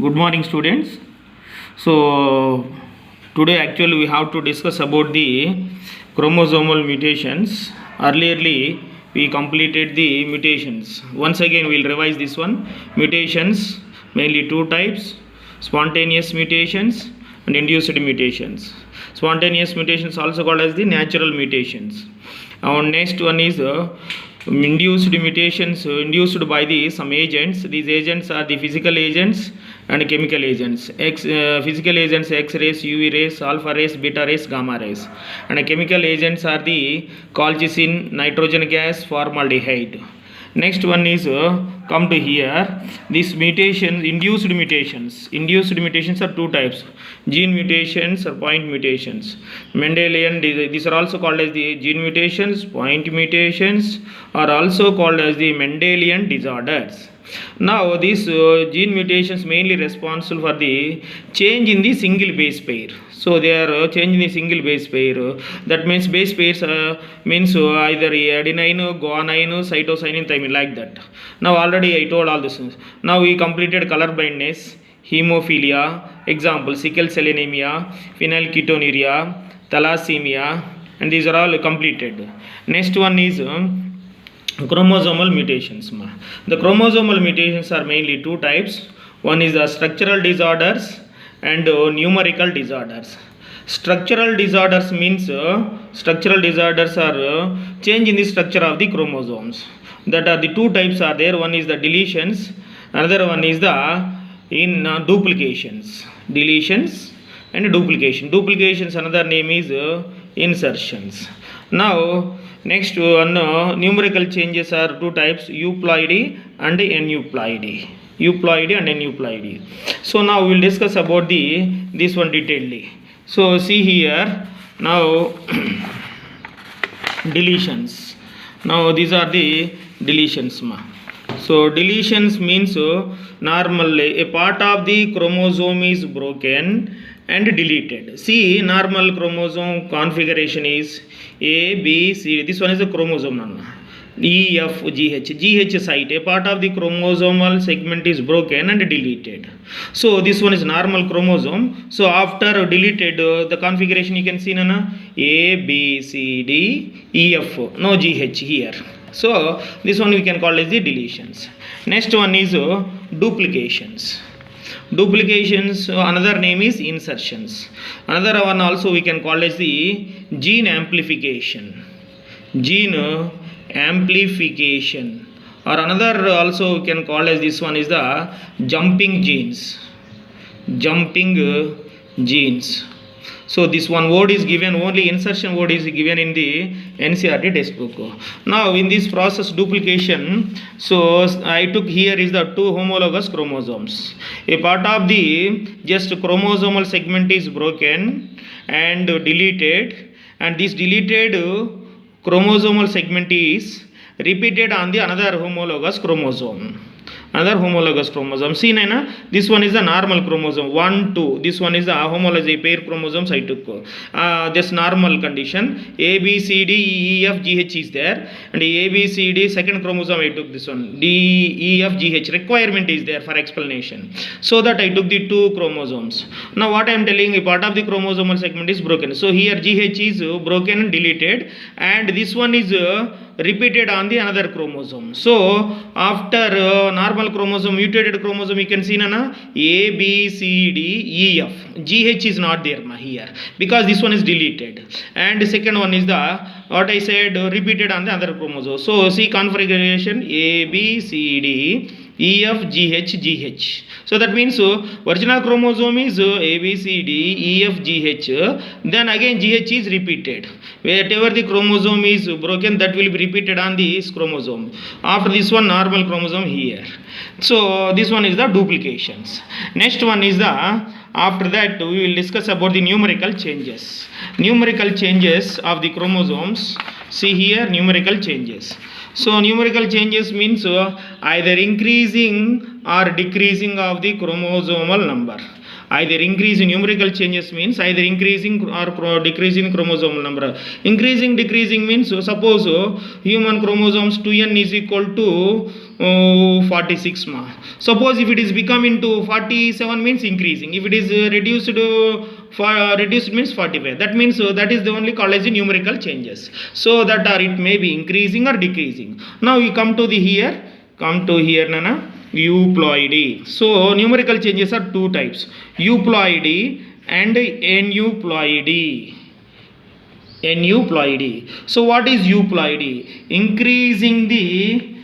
Good morning, students. So, today actually we have to discuss about the chromosomal mutations. Earlierly, we completed the mutations. Once again, we'll revise this one. Mutations, mainly two types: spontaneous mutations and induced mutations. Spontaneous mutations also called as the natural mutations. Our next one is induced mutations induced by the some agents. These agents are the physical agents and chemical agents. Physical agents: X rays, UV rays, alpha rays, beta rays, gamma rays. And chemical agents are the colchicine, nitrogen gas, formaldehyde. Next one is come to here. These mutations, induced mutations are two types: gene mutations or point mutations. Mendelian, these are also called as the gene mutations. Point mutations are also called as the Mendelian disorders. Now these gene mutations mainly responsible for the change in the single base pair. So they are changing the single base pair. That means base pairs means either adenine, guanine, cytosine, thymine, like that. Now already I told all this. Now we completed color blindness, hemophilia, example sickle cell anemia, phenylketonuria, thalassemia, and these are all completed. Next one is chromosomal mutations. The chromosomal mutations are mainly two types. One is the structural disorders and numerical disorders. Structural disorders means structural disorders are change in the structure of the chromosomes. That are the two types are there. One is the deletions, another one is the duplications. Deletions and duplications, another name is insertions. Now next one, numerical changes are two types: euploidy and aneuploidy. Euploidy and aneuploidy. So now we will discuss about this one detailedly. So see here now deletions. Now these are the deletions. So deletions means normally a part of the chromosome is broken and deleted. See, normal chromosome configuration is A, B, C. This one is a chromosome. E, F, G, H. GH site, a part of the chromosomal segment is broken and deleted. So this one is normal chromosome. So after deleted, the configuration you can see Nana A, B, C, D, E, F. No GH here. So this one we can call as the deletions. Next one is duplications. Duplications, another name is insertions. Another one also we can call as the gene amplification. Gene amplification, or another also we can call as this one is the jumping genes. Jumping genes. So this one word is given, only insertion word is given in the NCERT textbook. Now in this process duplication, so I took here is the two homologous chromosomes. A part of the just chromosomal segment is broken and deleted, and this deleted chromosomal segment is repeated on the another homologous chromosome. See Naina, this one is the normal chromosome 1 2. This one is the homologous pair chromosomes I took. This normal condition A B C D E F G H is there, and A B C D second chromosome I took this one D E F G H. Requirement is there for explanation. So that I took the two chromosomes. Now what I am telling, a part of the chromosomal segment is broken. So here GH is broken and deleted, and this one is repeated on the another chromosome. So after normal chromosome, mutated chromosome, you can see Nana A B C D E F. GH is not there here because this one is deleted, and the second one is the what I said repeated on the other chromosome. So see configuration A B C D E F G H G H. So that means original chromosome is A B C D E F G H. Then again GH is repeated. Wherever the chromosome is broken, that will be repeated on this chromosome. After this one normal chromosome here. So this one is the duplications. Next one is the, after that we will discuss about the numerical changes. Numerical changes of the chromosomes. See here numerical changes. So numerical changes means either increasing or decreasing of the chromosomal number. Either increase in numerical changes means either increasing or decreasing chromosomal number. Increasing, decreasing means suppose human chromosomes 2n is equal to 46 ma. Suppose if it is become into 47 means increasing. If it is reduced means 45. That means that is the only called as the numerical changes. So that it may be increasing or decreasing. Now we come to here nana, euploidy. So numerical changes are two types, euploidy and aneuploidy. Aneuploidy. So what is euploidy? Increasing the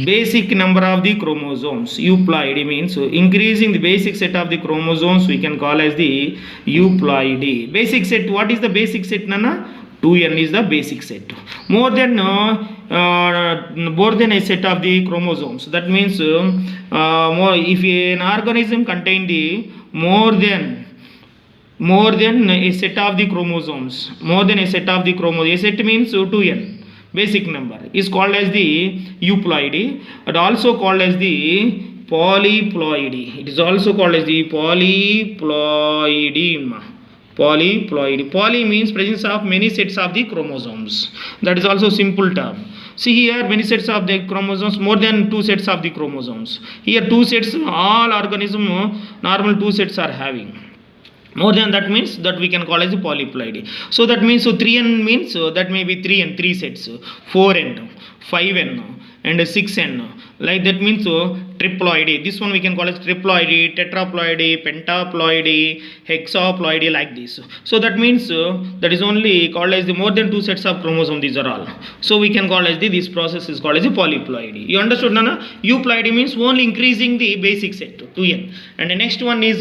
basic number of the chromosomes. Euploidy means increasing the basic set of the chromosomes, we can call as the euploidy. Basic set, what is the basic set nana? 2n is the basic set. More than a set of the chromosomes. That means if an organism contain the more than a set of the chromosomes, a set means 2n. Basic number is called as the euploidy, and also called as the polyploidy. It is also called as the polyploidy. Poly means presence of many sets of the chromosomes. That is also simple term. See here, many sets of the chromosomes, more than 2 sets of the chromosomes. Here 2 sets, all organism normal 2 sets are having. More than that means that we can call as a polyploidy. So that means 3n means that may be 3n, 3 sets, 4n, 5n and 6n. Like that means triploidy. This one we can call as triploidy, tetraploidy, pentaploidy, hexaploidy, like this. So that means that is only called as the more than 2 sets of chromosomes. These are all. So we can call as this process is called as a polyploidy. You understood, Nana? Euploidy means only increasing the basic set 2n. And the next one is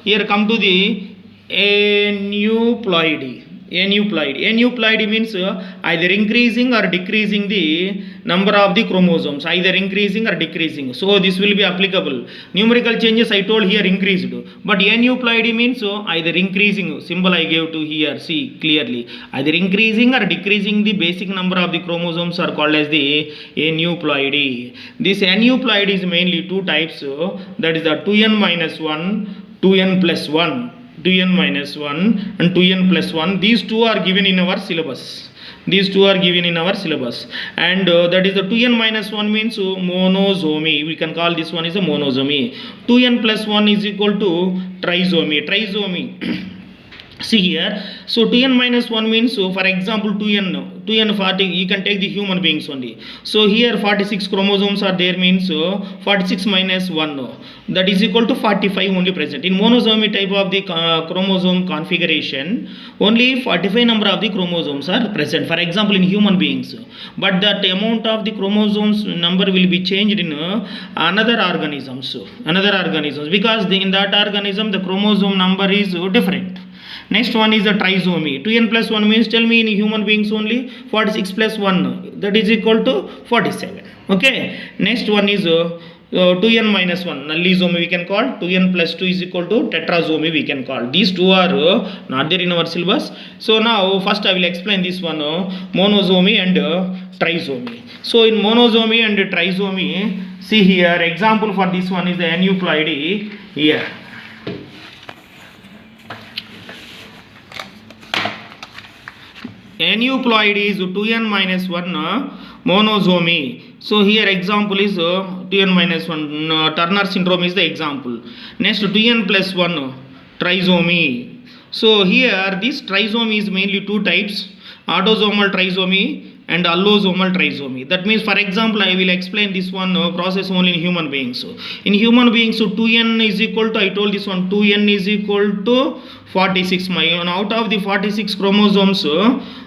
here come to the aneuploidy. Aneuploidy means either increasing or decreasing the number of the chromosomes, either increasing or decreasing. So this will be applicable. Numerical changes I told here increased, but aneuploidy means either increasing. Symbol I gave to here, see clearly, either increasing or decreasing the basic number of the chromosomes are called as the aneuploidy. This aneuploidy is mainly two types, that is the 2n minus 1, 2n plus 1. 2n minus 1 and 2n plus 1. These two are given in our syllabus. And that is the 2n minus 1 means monosomy. We can call this one is a monosomy. 2n plus 1 is equal to trisomy. See here, so 2n minus 1 means, for example 2n 40, you can take the human beings only. So here 46 chromosomes are there means 46 minus 1, that is equal to 45 only present. In monosomy type of the chromosome configuration, only 45 number of the chromosomes are present, for example in human beings. But that amount of the chromosomes number will be changed in another organisms because in that organism the chromosome number is different. Next one is the trisomy. 2n plus 1 means, tell me in human beings only 46 plus 1, that is equal to 47. Okay. Next one is 2n minus 1, nullisomy we can call. 2n plus 2 is equal to tetrasomy we can call. These two are not there in our syllabus. So now first I will explain this one, monosomy and trisomy. So in monosomy and trisomy, see here, example for this one is the aneuploidy here. Aneuploidy is 2n minus 1 monosomy. So here example is 2n minus 1, Turner syndrome is the example. Next 2n plus 1 trisomy. So here this trisomy is mainly two types, autosomal trisomy and allosomal trisomy. That means, for example, I will explain this one process only in human beings. In human beings, 2n is equal to, I told this one, 2n is equal to 46. Out of the 46 chromosomes,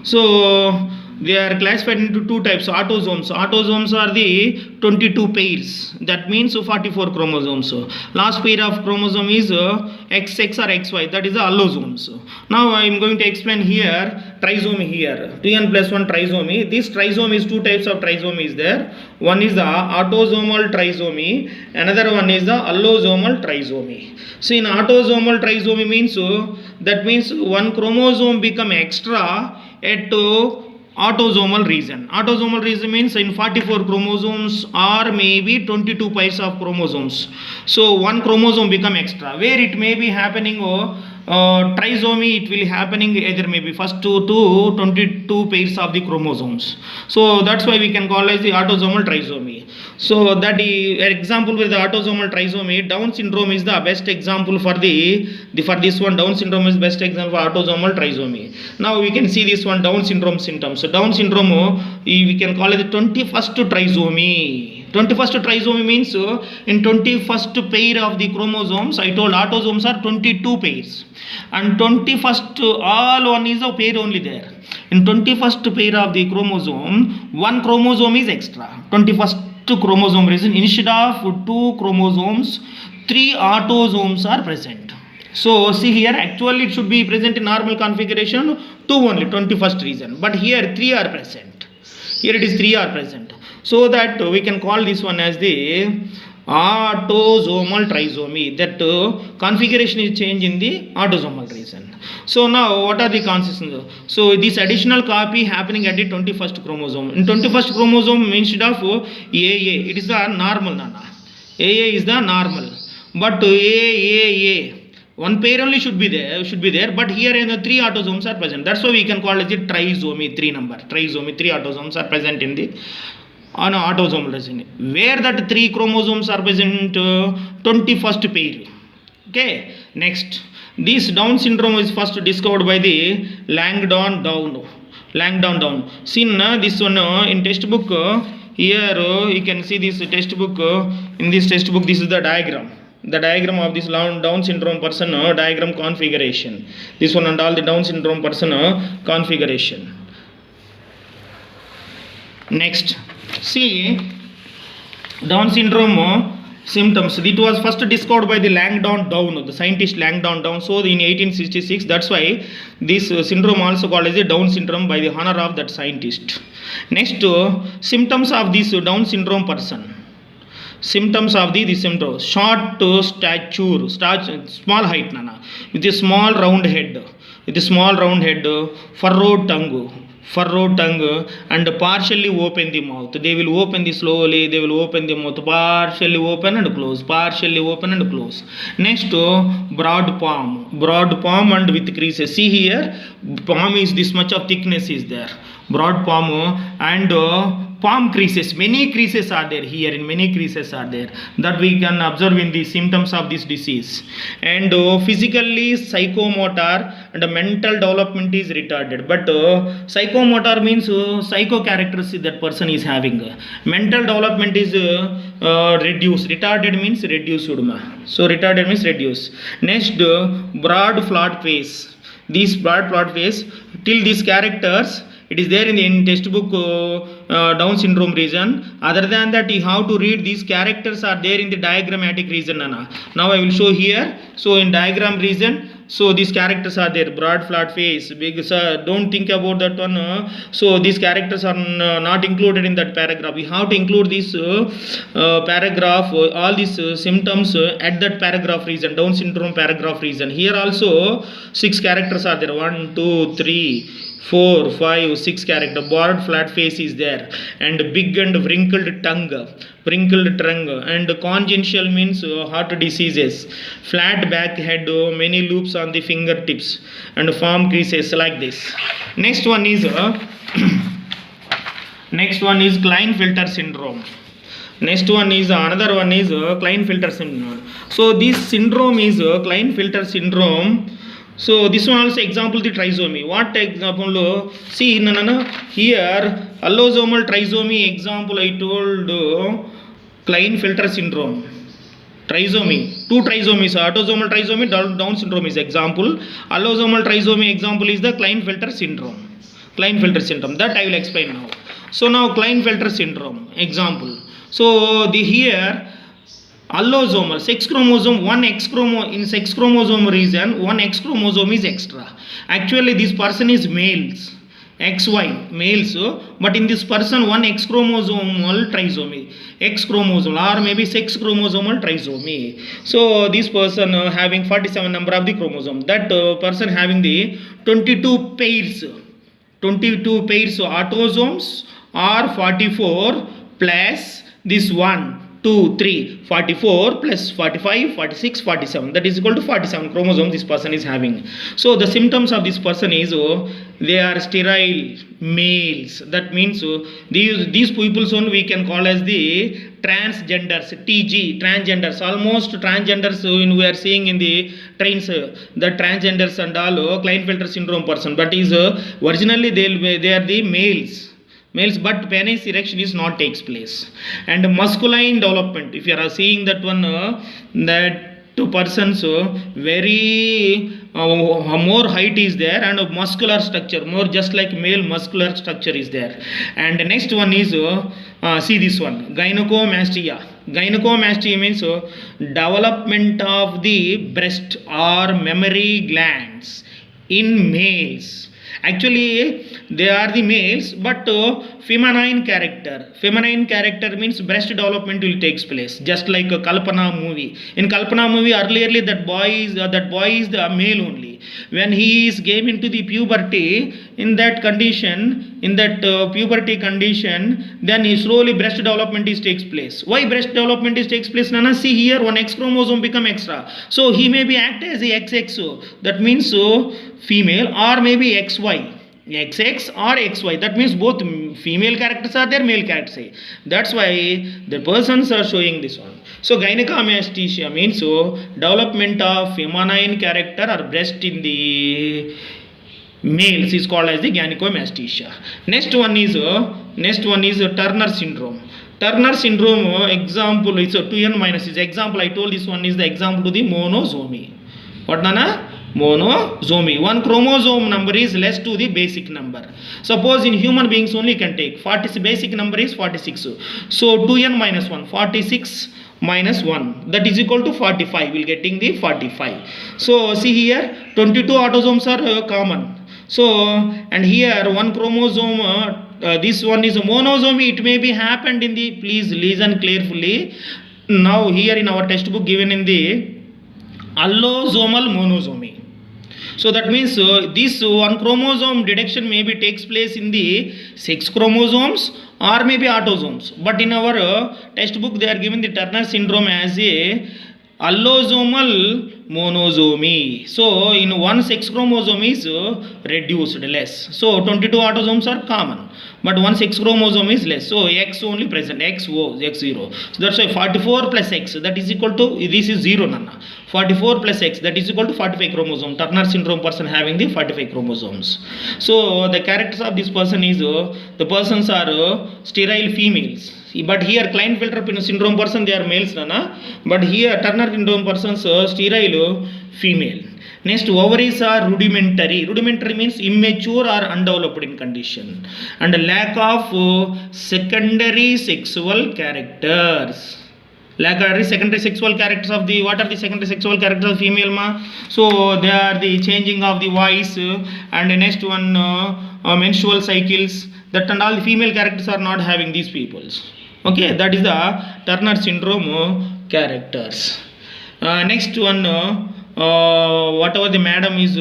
so they are classified into two types, autosomes. Autosomes are the 22 pairs. That means 44 chromosomes. Last pair of chromosome is XX or XY. That is the allosomes. Now I am going to explain here trisomy here. 2n plus 1 trisomy. This trisomy is two types of trisomy is there. One is the autosomal trisomy. Another one is the allosomal trisomy. So in autosomal trisomy means that means one chromosome become extra at autosomal region. Autosomal region means in 44 chromosomes or maybe 22 pairs of chromosomes. So one chromosome become extra, where it may be happening trisomy, it will happening either maybe first to 22 pairs of the chromosomes. So that's why we can call as the autosomal trisomy. So that the example with the autosomal trisomy, Down syndrome is the best example for for this one. Down syndrome is best example for autosomal trisomy. Now we can see this one, Down syndrome symptoms. So Down syndrome we can call it the 21st trisomy. 21st trisomy means in 21st pair of the chromosomes, I told autosomes are 22 pairs, and 21st all one is a pair only there. In 21st pair of the chromosome, one chromosome is extra. 21st chromosome reason, instead of 2 chromosomes, 3 autosomes are present. So see here, actually it should be present in normal configuration 2 only, 21st reason, but here 3 are present. Here it is 3 are present. So that we can call this one as the autosomal trisomy. That configuration is changed in the autosomal region. So now what are the consequences? So this additional copy happening at the 21st chromosome. In 21st chromosome, instead of AA, it is the normal, Nana. AA is the normal, but AAA, one pair only should be there, but here in the 3 autosomes are present. That's why we can call it the trisomy, 3 number. Trisomy, 3 autosomes are present in the autosomal region. Where that 3 chromosomes are present, 21st pair. Okay, next, this Down syndrome is first discovered by the Langdon Down. See this one in textbook, here you can see this textbook. In this textbook, this is the diagram. The diagram of this Down syndrome person diagram configuration. This one and all the Down syndrome person configuration. Next, see Down syndrome symptoms. It was first discovered by the Langdon Down, the scientist Langdon Down. So in 1866, that's why this syndrome also called as the Down syndrome by the honor of that scientist. Next, symptoms of this Down syndrome person. Symptoms of the symptoms: short stature, small height, Nana, with a small round head, furrowed tongue, and partially open the mouth. They will open the slowly, they will open the mouth, partially open and close. Next, broad palm and with creases. See here, palm is this much of thickness is there. Broad palm and palm creases, many creases are there here, that we can observe in the symptoms of this disease. And physically psychomotor and mental development is retarded, but psychomotor means psycho characteristics that person is having. Mental development is reduced. Retarded means reduced. So retarded means reduced. Next, broad flat face. This broad flat face, till these characters, it is there in the textbook Down syndrome region. Other than that, you have to read these characters are there in the diagrammatic region, Nana. Now I will show here. So in diagram region, so these characters are there: broad flat face, big. Don't think about that one. So these characters are not included in that paragraph. We have to include this paragraph, all these symptoms at that paragraph region, Down syndrome paragraph region. Here also 6 characters are there. 1, 2, 3, 4, 5, 6 character. Broad flat face is there, and big and wrinkled tongue, and congenital means heart diseases, flat back head, many loops on the fingertips, and palm creases like this. Next one is Klinefelter syndrome. Next one is another one is Klinefelter syndrome. So this syndrome is Klinefelter syndrome. So this one also example the trisomy. What example? See here allosomal trisomy example I told Klinefelter syndrome. Trisomy, 2 trisomies, autosomal trisomy, Down syndrome is example. Allosomal trisomy example is the Klinefelter syndrome. That I will explain now. So now Klinefelter syndrome example. So here allosomal sex chromosome, one X chromosome in sex chromosome region, one X chromosome is extra. Actually this person is males, XY males, but in this person one X chromosomal trisomy, X chromosome or maybe sex chromosomal trisomy. So this person having 47 number of the chromosome, that person having the 22 pairs 22 pairs of autosomes or 44 plus this 1 2 3 44 plus 45 46 47, that is equal to 47 chromosomes this person is having. So the symptoms of this person is they are sterile males. That means these peoples only we can call as the transgenders, TG, transgenders, almost transgenders when we are seeing in the trains, the transgenders and all Klinefelter syndrome person, but is originally they are the males, but penis erection is not takes place. And masculine development, if you are seeing that one, that two persons very more height is there and muscular structure, more just like male muscular structure is there. And next one is see this one, gynecomastia. Gynecomastia means development of the breast or mammary glands in males. Actually they are the males, but feminine character. Feminine character means breast development will takes place, just like a Kalpana movie. In Kalpana movie earlierly that boy is the male only. When he is came into the puberty, in that condition, in that puberty condition, then he slowly breast development is takes place. Why breast development is takes place? Nana, see here one X chromosome become extra, so he may be act as a XX, that means female, or maybe XY, XX or XY, that means both female characters are there, male characters. That's why the persons are showing this one. So gynecomastia means development of feminine character or breast in the males is called as the gynecomastia. Next one is Turner syndrome. Turner syndrome example is 2n minus is example. I told this one is the example to the monosomy. What nana? Monosomy. One chromosome number is less to the basic number. Suppose in human beings only can take 40, basic number is 46. So 2n minus 1, 46 minus 1, that is equal to 45. We will getting the 45. So see here 22 autosomes are common. So and here one chromosome, this one is a monosomy. It may be happened in the, please listen carefully. Now here in our textbook given in the allosomal monosomy. So that means this one chromosome deduction maybe takes place in the 6 chromosomes or maybe autosomes. But in our textbook they are given the Turner syndrome as a allosomal monosomy. So in one 6 chromosome is reduced less. So 22 autosomes are common, but one 6 chromosome is less. So X only present, X0. So that's why 44 plus X, that is equal to, this is 0 nana. 44 plus X, that is equal to 45 chromosome. Turner syndrome person having the 45 chromosomes. So the characters of this person is the persons are sterile females. But here Klinefelter syndrome person they are males nana, but here Turner syndrome persons sterile female. Next, ovaries are rudimentary. Rudimentary means immature or undeveloped in condition, and lack of secondary sexual characters. Secondary sexual characters of the, what are the secondary sexual characters of female ma? So they are the changing of the voice, and the next one menstrual cycles. That and all the female characters are not having these peoples. Okay, that is the Turner syndrome characters. Next one, whatever the madam is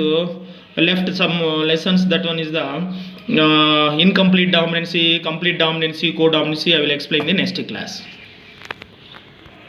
left some lessons, that one is the incomplete dominancy, complete dominancy, codominancy. I will explain in the next class.